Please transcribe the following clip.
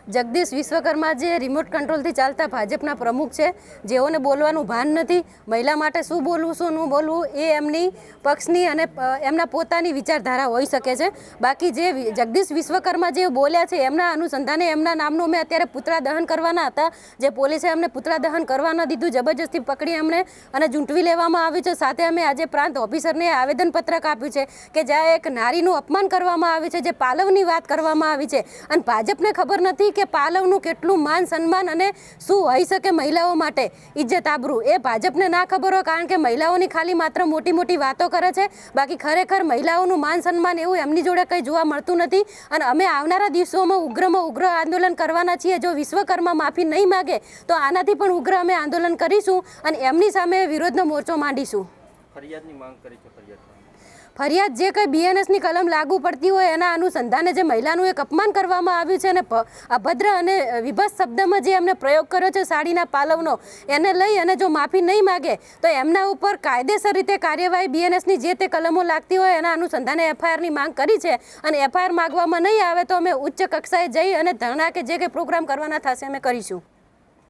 જગદીશ વિશ્વકર્મા જે રિમોટ કંટ્રોલથી ચાલતા ભાજપના પ્રમુખ છે, જેઓને બોલવાનું ભાન નથી, મહિલા માટે શું બોલવું શું ન બોલવું એ એમની પક્ષની અને એમના પોતાની વિચારધારા હોઈ શકે છે. બાકી જે જગદીશ વિશ્વકર્મા જે બોલ્યા છે એમના અનુસંધાને એમના નામનું મેં અત્યારે પુતળા દહન કરવાના હતા, જે પોલીસે અમને પુતળા દહન કરવા ન દીધું, જબરજસ્તી પકડી અમને અને ઝૂંટવી લેવામાં આવ્યું છે. સાથે અમે આજે પ્રાંત ઓફિસરને આવેદનપત્રક આપ્યું છે કે જ્યાં એક નારીનું અપમાન કરવામાં આવ્યું છે, જે પાલવની વાત કરવામાં આવી છે અને ભાજપને ખબર નથી કે પાલવનું કેટલું માન સન્માન અને શું હોઈ શકે મહિલાઓ માટે ઇજ્જત આબરૂ, એ ભાજપને ના ખબર હોય. કારણ કે મહિલાઓની ખાલી માત્ર મોટી મોટી વાતો કરે છે, બાકી ખરેખર મહિલાઓનું માન સન્માન એવું એમની જોડે કંઈ જોવા મળતું નથી. અને અમે આવનારા દિવસોમાં ઉગ્રમાં ઉગ્ર આંદોલન કરવાના છીએ. જો વિશ્વકર્મા માફી નહીં માગે તો આનાથી પણ ઉગ્ર અમે આંદોલન કરીશું અને એમની સામે વિરોધનો મોરચો માંડીશું. ફરિયાદની માંગ કરી છે. ફરિયાદ જે કંઈ બીએનએસની કલમ લાગુ પડતી હોય એના અનુસંધાને જે મહિલાનું એક અપમાન કરવામાં આવ્યું છે અને અભદ્ર અને વિભત્સ શબ્દમાં જે એમને પ્રયોગ કર્યો છે સાડીના પાલવનો, એને લઈ અને જો માફી નહીં માગે તો એમના ઉપર કાયદેસર રીતે કાર્યવાહી બીએનએસની જે તે કલમો લાગતી હોય એના અનુસંધાને એફઆઈઆરની માંગ કરી છે. અને એફઆઈઆર માગવામાં નહીં આવે તો અમે ઉચ્ચ કક્ષાએ જઈ અને ધરણા કે જે કંઈ પ્રોગ્રામ કરવાના થશે અમે કરીશું.